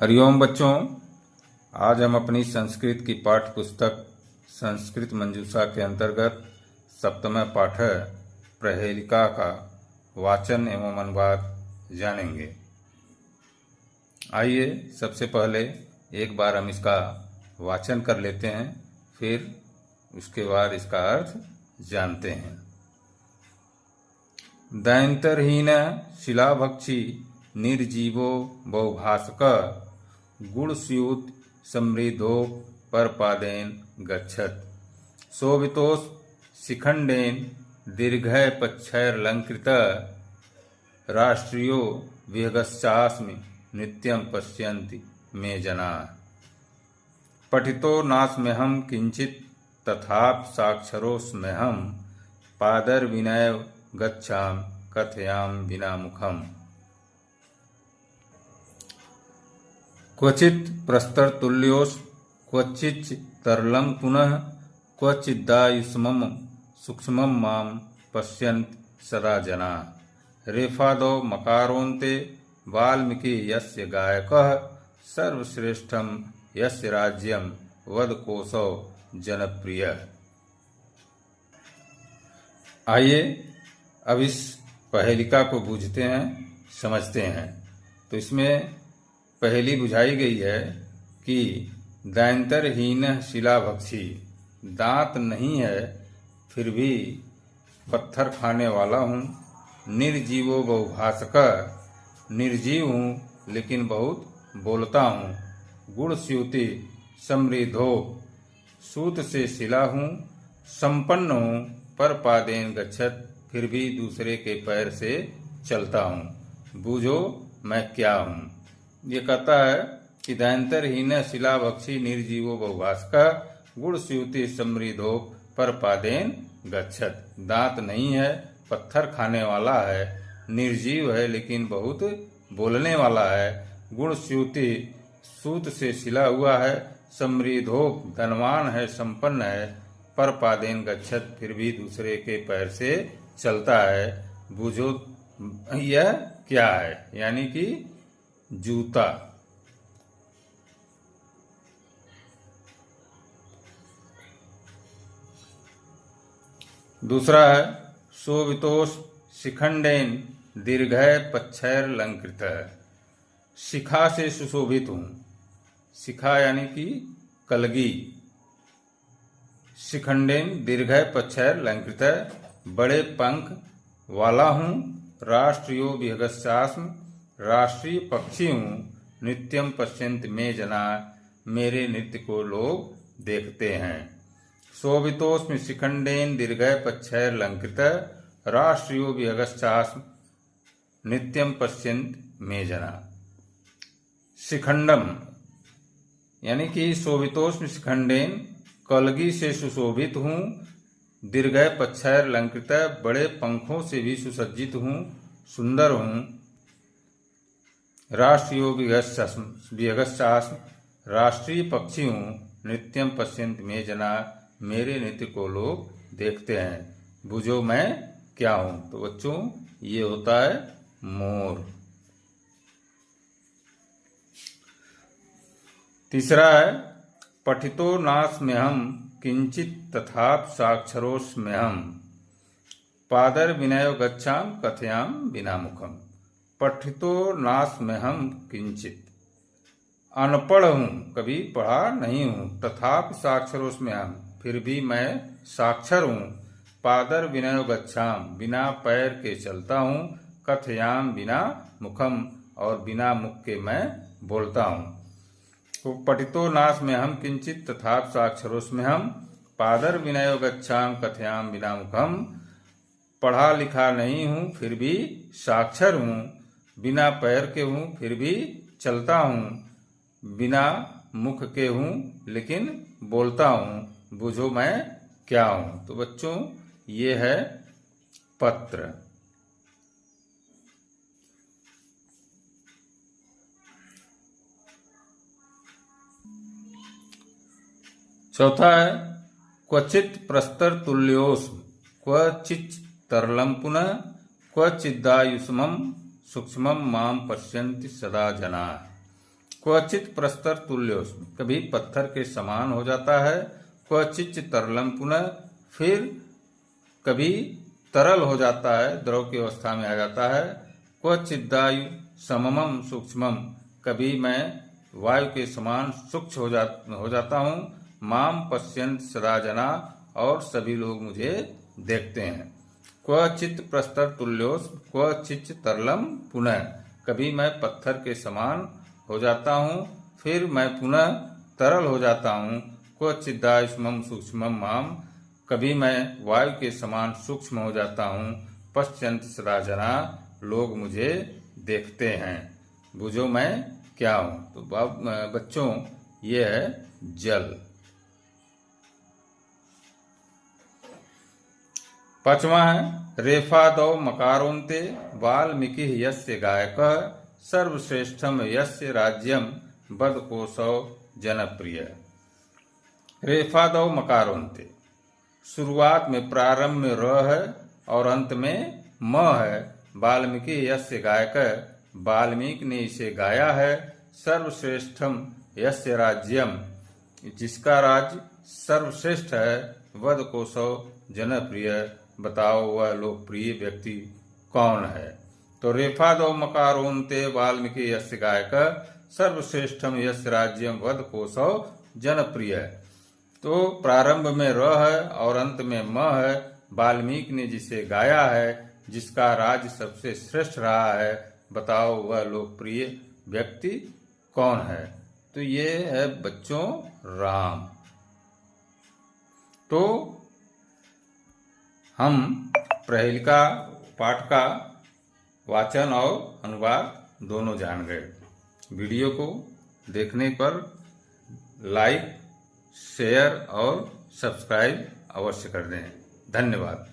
हरिओम बच्चों, आज हम अपनी संस्कृत की पाठ्य पुस्तक संस्कृत मंजूषा के अंतर्गत सप्तम पाठ प्रहेलिका का वाचन एवं अनुवाद जानेंगे। आइए सबसे पहले एक बार हम इसका वाचन कर लेते हैं, फिर उसके बाद इसका अर्थ जानते हैं। दैंतरहीन शिलाभक्षी निर्जीवो बहुभाषक गुणस्यूत समृद्धो परपादेन गच्छत शोभितोष शिखंडेन दीर्घय पक्षैरलंकृत राष्ट्रियो विहगश्चास्मि नित्यं पश्यन्ति मे जना पठितो नास्म्यहं किंचित तथापि साक्षरोऽस्म्यहं पादर विनय गच्छाम कथयाम विना मुखम। क्वचित् प्रस्तर तुल्योस क्वचित् तरलं पुनः क्वचिदायुष्मम सूक्ष्मं मां पश्यन्ति सदा जना रेफादो मकारोन्ते वाल्मीकि यस्य गायकः सर्वश्रेष्ठं यस्य राज्यं वदकोशो जनप्रिय। आइए अब इस पहेलिका को बूझते हैं, समझते हैं। तो इसमें पहेली बुझाई गई है कि दैंतरहीन शिलाभक्षी, दांत नहीं है फिर भी पत्थर खाने वाला हूँ। निर्जीवो बहुभाषक, निर्जीव हूँ लेकिन बहुत बोलता हूँ। गुणस्यूति समृद्धो, सूत से शिला हूँ। संपन्न हूँ पर पादेन गच्छत, फिर भी दूसरे के पैर से चलता हूँ। बूझो मैं क्या हूँ। ये कहता है कि दैंतरहीन शिलाभक्षी निर्जीवो बहुभाषक गुणस्यूति समृद्धो पर पादेन गच्छत। दांत नहीं है, पत्थर खाने वाला है, निर्जीव है लेकिन बहुत बोलने वाला है। गुणस्यूति, सूत से सिला हुआ है। समृद्धो, धनवान है, संपन्न है। पर पादेन गच्छत, फिर भी दूसरे के पैर से चलता है। बूझो यह क्या है, यानी कि जूता। दूसरा है शोभितोष शिखंडेन दीर्घय पक्षैरलंकृत। शिखा से सुशोभित हूँ। शिखा यानी कि कलगी। शिखंडेन दीर्घय पक्षैरलंकृत, बड़े पंख वाला हूँ। राष्ट्रियो विहगश्चास्मि, राष्ट्रीय पक्षी हूँ। नित्यम पश्यन्ति मे जना, मेरे नृत्य को लोग देखते हैं। शोभितोस्मि शिखंडेन दीर्घय पक्षैरलंकृत, राष्ट्रियो विहगश्चास्मि नित्यम पश्यन्ति मे जना। शिखंडम यानी कि शोभितोस्मि शिखंडेन, कलगी से सुशोभित हूँ। दीर्घय पक्षैरलंकृत, बड़े पंखों से भी सुसज्जित हूँ, सुंदर हूँ। राष्ट्रियो विहगश्चास्मि, राष्ट्रीय पक्षी हूँ। नित्यम पश्यन्ति मे जना, मेरे नृत्य को लोग देखते हैं। बूझो मैं क्या हूँ। तो बच्चों ये होता है मोर। तीसरा है पठितो नास्म्यहं किंचित तथापि साक्षरोऽस्म्यहं पादर विनयो गच्छाम कथयाम विना मुखम। पठितो नास्म्यहं किंचित, अनपढ़ हूँ, कभी पढ़ा नहीं हूँ। तथापि साक्षरोऽस्म्यहं, फिर भी मैं साक्षर हूँ। पादर विनयो गच्छाम, बिना पैर के चलता हूँ। कथयाम बिना मुखम, और बिना मुख के मैं बोलता हूँ। तो पठितो नास्म्यहं किंचित तथापि साक्षरोऽस्म्यहं पादर विनयो गच्छाम कथयाम विना मुखम। पढ़ा लिखा नहीं हूँ फिर भी साक्षर हूँ। बिना पैर के हूँ फिर भी चलता हूँ। बिना मुख के हूँ लेकिन बोलता हूँ। बूझो मैं क्या हूँ। तो बच्चों ये है पत्र। चौथा है क्वचित प्रस्तर तुल्योस क्वचित तरलम पुनः क्वचिदायुष्मम सूक्ष्मम माम पश्यन्ति सदा जना। क्वचित प्रस्तर तुल्योस्मि, कभी पत्थर के समान हो जाता है। क्वचित तरलम पुनः, फिर कभी तरल हो जाता है, द्रव की अवस्था में आ जाता है। क्वचिदायु सममम सूक्ष्मम, कभी मैं वायु के समान सूक्ष्म हो जाता हूँ। माम पश्यन्त सदा जना, और सभी लोग मुझे देखते हैं। क्वचित प्रस्तर तुल्योस क्वचित तरलम पुनः, कभी मैं पत्थर के समान हो जाता हूँ, फिर मैं पुनः तरल हो जाता हूँ। क्वचिदायुष्मम सूक्ष्मम माम, कभी मैं वायु के समान सूक्ष्म हो जाता हूँ। पश्यन्त सदा जना, लोग मुझे देखते हैं। बुझो मैं क्या हूँ। तो बच्चों, ये है जल। पांचवा है रेफादौ मकारोन्ते वाल्मीकि यस्य गायकः सर्वश्रेष्ठम यस्य राज्यम बदकोशौ जनप्रिय। रेफादौ मकारोन्ते, शुरुआत में प्रारंभ में र है और अंत में म है। वाल्मीकि यस्य गायकः, वाल्मीकि ने इसे गाया है। सर्वश्रेष्ठम यस्य राज्यम, जिसका राज्य सर्वश्रेष्ठ है। वदकोशौ जनप्रिय, बताओ वह लोकप्रिय व्यक्ति कौन है। तो रेफादौ मकारोन्ते वाल्मीकि यस्य गायकः सर्वश्रेष्ठम यस्य राज्यम वदकोशौ जनप्रिय। तो प्रारंभ में र है और अंत में म है। वाल्मीकि ने जिसे गाया है, जिसका राज्य सबसे श्रेष्ठ रहा है, बताओ वह लोकप्रिय व्यक्ति कौन है। तो ये है बच्चों राम। तो हम प्रहेलिका पाठ का वाचन और अनुवाद दोनों जान गए। वीडियो को देखने पर लाइक, शेयर और सब्सक्राइब अवश्य कर दें। धन्यवाद।